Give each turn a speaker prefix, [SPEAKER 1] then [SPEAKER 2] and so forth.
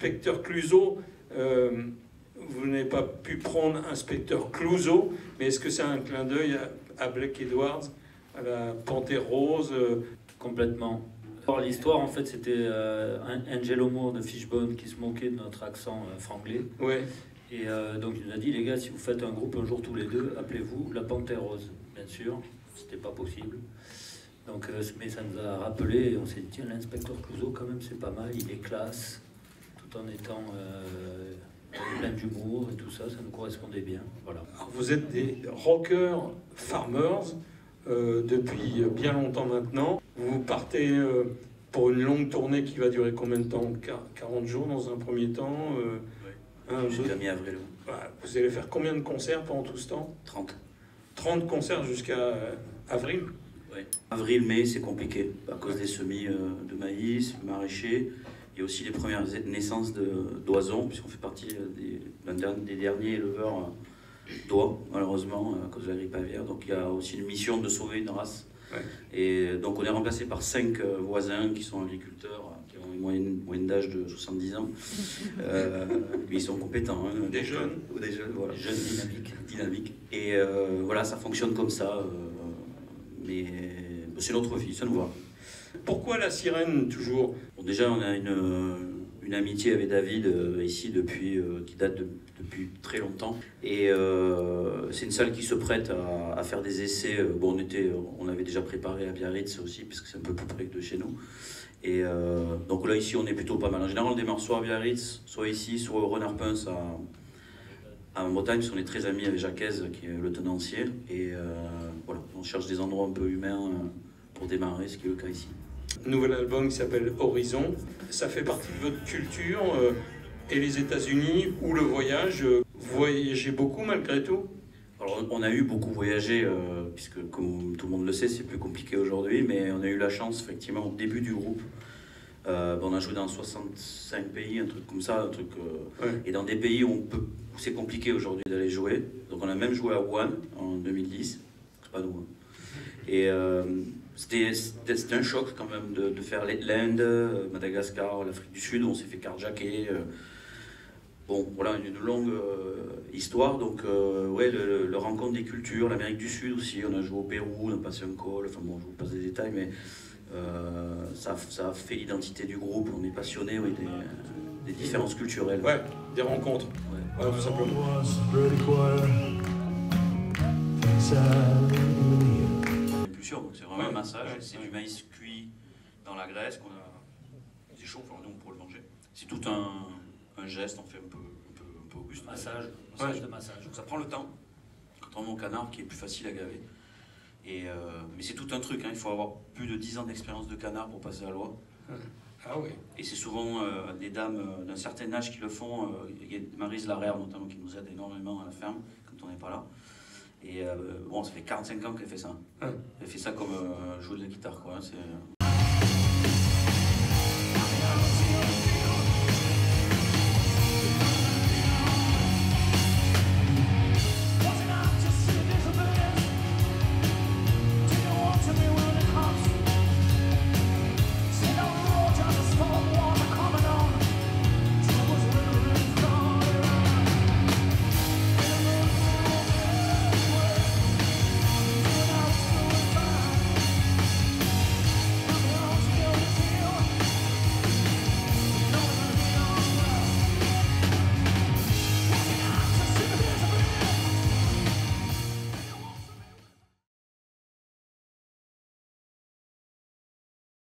[SPEAKER 1] inspecteur Clouseau, vous n'avez pas pu prendre inspecteur Clouseau, mais est-ce que c'est un clin d'œil à Blake Edwards, à la Panthère Rose
[SPEAKER 2] Complètement. Alors, l'histoire, en fait, c'était Angelo Moore de Fishbone qui se moquait de notre accent franglais.
[SPEAKER 1] Ouais.
[SPEAKER 2] Et donc, il nous a dit, les gars, si vous faites un groupe un jour tous les deux, appelez-vous la Panthère Rose. Bien sûr, c'était pas possible. Donc, mais ça nous a rappelé, et on s'est dit, tiens, l'inspecteur Clouseau, quand même, c'est pas mal, il est classe, tout en étant plein d'humour et tout ça, ça nous correspondait bien. Voilà.
[SPEAKER 1] Alors, vous êtes des rockers farmers depuis bien longtemps maintenant. Vous partez pour une longue tournée qui va durer combien de temps? 40 jours dans un premier temps
[SPEAKER 3] Jusqu'à mi-avril.
[SPEAKER 1] Vous allez faire combien de concerts pendant tout ce temps?
[SPEAKER 3] 30.
[SPEAKER 1] 30 concerts jusqu'à avril?
[SPEAKER 3] Oui. Avril-mai, c'est compliqué, à cause des semis de maïs, maraîchers, et aussi les premières naissances d'oisons, puisqu'on fait partie des derniers éleveurs d'oies, malheureusement, à cause de la grippe aviaire. Donc il y a aussi une mission de sauver une race.
[SPEAKER 1] Ouais.
[SPEAKER 3] Et donc on est remplacé par 5 voisins qui sont agriculteurs, qui ont une moyenne d'âge de 70 ans. Mais ils sont compétents. Hein,
[SPEAKER 1] des jeunes.
[SPEAKER 3] Des jeunes, voilà.
[SPEAKER 2] Jeunes
[SPEAKER 3] Dynamiques. Et voilà, ça fonctionne comme ça. Mais c'est notre vie, ça nous va.
[SPEAKER 1] Pourquoi la sirène toujours?
[SPEAKER 3] Bon, déjà, on a une amitié avec David ici qui date depuis très longtemps. Et c'est une salle qui se prête à faire des essais. Bon, on avait déjà préparé à Biarritz aussi, puisque c'est un peu plus près de chez nous. Et donc là, ici, on est plutôt pas mal. En général, on démarre soit à Biarritz, soit ici, soit au Renard Pince en Bretagne, parce qu'on est très amis avec Jacques, qui est le tenancier. Et voilà, on cherche des endroits un peu humains pour démarrer, ce qui est le cas ici.
[SPEAKER 1] Nouvel album qui s'appelle Horizon. Ça fait partie de votre culture et les États-Unis ou le voyage. Vous voyagez beaucoup malgré tout?
[SPEAKER 3] Alors, on a eu beaucoup voyagé, puisque comme tout le monde le sait, c'est plus compliqué aujourd'hui, mais on a eu la chance, effectivement, au début du groupe. On a joué dans 65 pays, un truc comme ça,
[SPEAKER 1] Ouais.
[SPEAKER 3] Et dans des pays où c'est compliqué aujourd'hui d'aller jouer. Donc on a même joué à Wuhan en 2010, c'est pas nous. Et c'était un choc quand même de faire l'Inde, Madagascar, l'Afrique du Sud, où on s'est fait carjacker. Bon, voilà, une longue histoire. Donc, ouais, le rencontre des cultures, l'Amérique du Sud aussi. On a joué au Pérou, on a passé un call. Enfin bon, je vous passe des détails, mais ça a fait l'identité du groupe. On est passionné, oui, des différences culturelles.
[SPEAKER 1] Ouais, des rencontres.
[SPEAKER 3] Ouais.
[SPEAKER 1] Ouais, tout simplement.
[SPEAKER 3] Impulsion, donc c'est vraiment un massage. C'est du maïs cuit dans la graisse qu'on a. C'est chaud, enfin, nous on pourrait le manger. C'est tout un geste, on fait un peu auguste.
[SPEAKER 2] Massage de massage.
[SPEAKER 3] Donc ça prend le temps, contrairement au canard qui est plus facile à gaver. Mais c'est tout un truc, hein. Il faut avoir plus de 10 ans d'expérience de canard pour passer à la loi.
[SPEAKER 1] Ah oui.
[SPEAKER 3] Et c'est souvent des dames d'un certain âge qui le font. Il y a Maryse Larère notamment qui nous aide énormément à la ferme quand on n'est pas là. Et bon, ça fait 45 ans qu'elle fait ça. Elle fait ça comme jouer de la guitare, quoi.